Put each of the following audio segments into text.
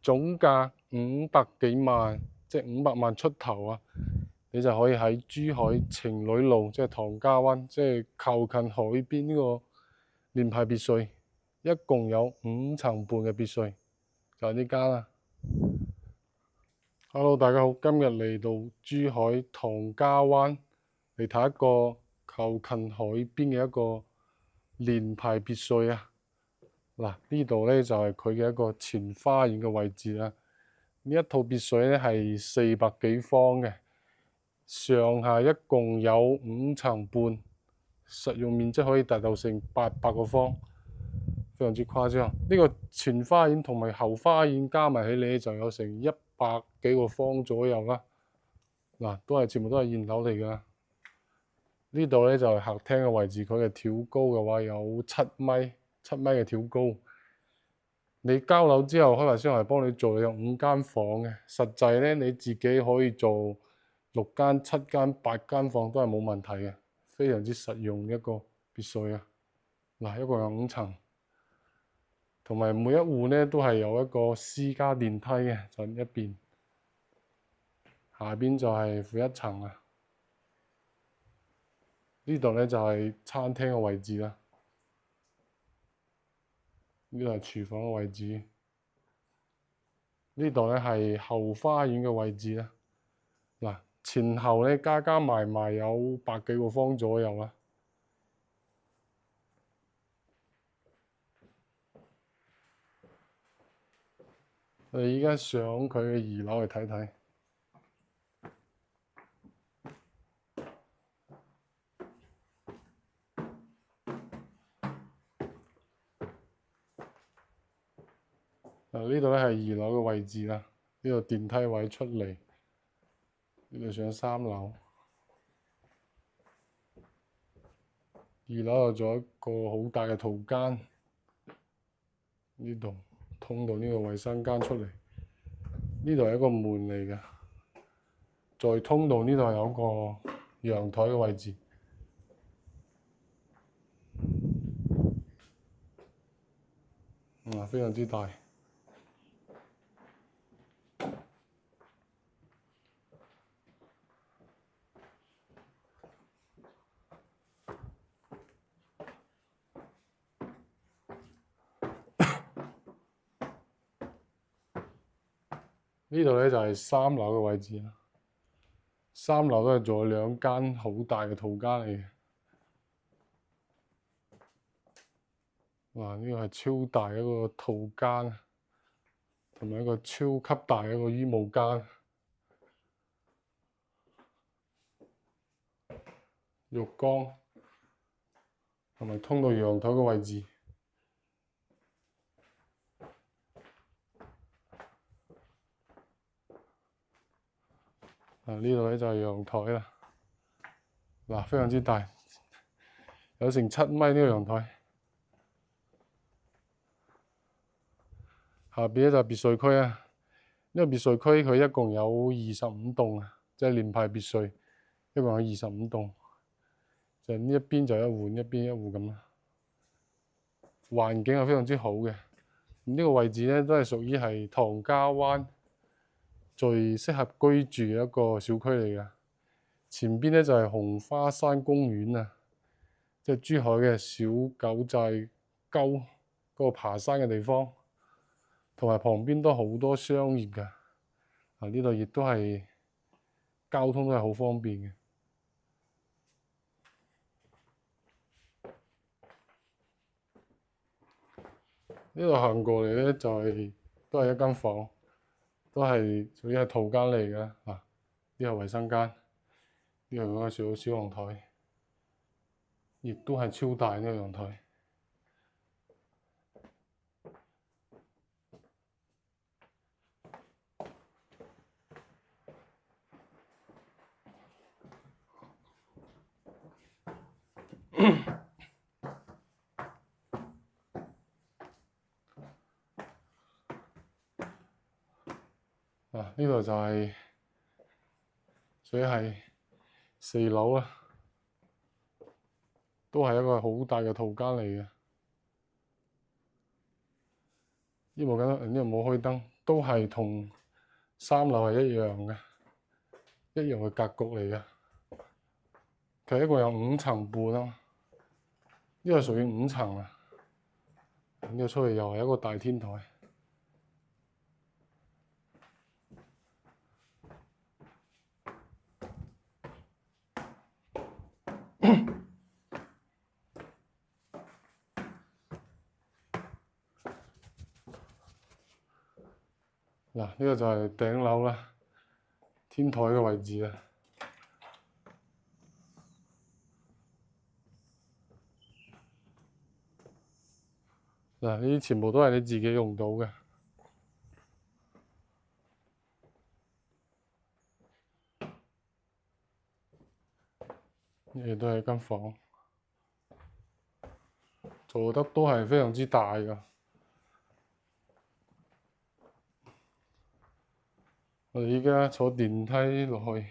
總價500幾萬，即係500萬出頭啊！你就可以喺珠海情侶路，即係唐家灣，即係靠近海邊呢個聯排別墅，一共有5層半嘅別墅，就係呢間啦。Hello，大家好，今日嚟到珠海唐家灣嚟睇一個靠近海邊嘅一個聯排別墅啊！嗱，呢度呢就係佢嘅一個前花園嘅位置啦。呢一套別墅呢係400幾方嘅。上下一共有5層半，實用面積可以達到成800個方，非常之誇張。呢個前花園同埋後花園加埋起嚟就有成100幾個方左右啦。嗱，全部都係現樓嚟㗎。呢度呢就係客廳嘅位置，佢嘅挑高嘅話有7米嘅挑高。你交樓之後，開發商係幫你做有5間房嘅，實際呢你自己可以做6間、7間、8間房都係冇問題嘅，非常之實用一個別墅啊！嗱，一共有5層，同埋每一戶呢都係有一個私家電梯嘅，就一邊，下邊就係負一層啊。呢度呢就係餐廳嘅位置啦，呢度係廚房嘅位置，呢度呢係後花園嘅位置啦。嗱，前後呢加埋有百幾個方左右啦。我哋依家上佢嘅2樓去睇睇。呢度呢係2樓嘅位置啦，呢度電梯位出嚟，呢度上3樓。2樓又做一個好大嘅套間，呢度通到呢個衞生間出嚟，呢度係一個門嚟嘅，再通到呢度有個陽台嘅位置。非常之大。呢度呢就係3樓嘅位置啦，3樓都係做2間好大嘅套間嚟嘅。哇！呢個係超大一個套間，同埋一個超級大一個衣帽間、浴缸，同埋通到陽台嘅位置。呢度呢就係陽台啦。嗱，非常之大，有成7米呢個陽台。下邊呢就係別墅區啊。呢個別墅區佢一共有25棟啊，即係聯排別墅，一共有25棟。就呢一邊就一戶，一邊一戶咁啦。環境係非常之好嘅。呢個位置呢都係屬於係唐家灣最適合居住嘅一個小區嚟嘅。前邊呢就係紅花山公園啊，即係珠海嘅小九寨溝嗰個爬山嘅地方，同埋旁邊都好多商業㗎。呢度亦都係交通都係好方便嘅。呢度行過嚟呢，都係一間房，都係屬於係套間嚟嘅。呢個衞生間，呢個嗰個小陽台，亦都係超大呢個陽台。呢度就係屬於係4樓啦，都係一個好大嘅套間嚟嘅。呢度冇開燈，都係同三樓係一樣嘅，一樣嘅格局嚟嘅。佢一共有5層半啊，呢個屬於5層啊。呢個出去又係一個大天台。嗱，呢個就係頂樓啦，天台嘅位置啦。嗱，呢啲全部都係你自己用到嘅，呢啲都係間房，做得都係非常之大㗎。我哋依家坐電梯落去。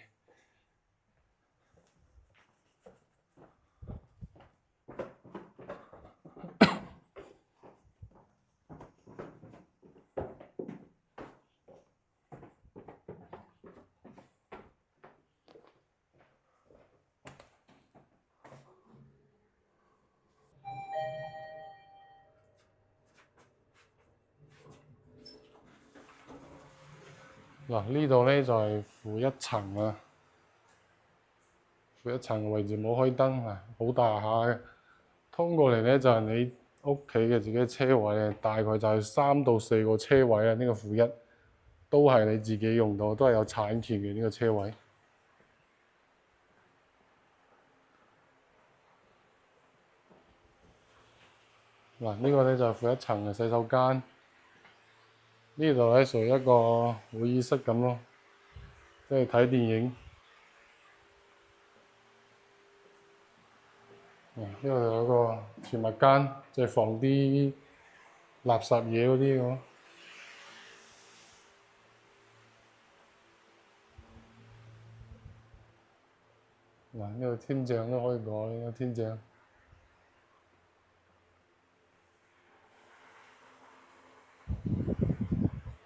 嗱，呢度咧就係負1層啊，負1層嘅位置冇開燈啊，好大下嘅。通過嚟咧就係你屋企嘅自己嘅車位啊，大概就係3到4個車位啊。呢個負1都係你自己用到，都係有產權嘅呢個車位。嗱，呢個咧就係負1層嘅洗手間。呢度咧屬於一個會議室咁咯，即係睇電影。呢度有個儲物間，即係放啲垃圾嘢嗰啲咁。嗱，呢個天井都可以改，呢個天井。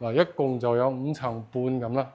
嗱，一共就有5層半咁啦。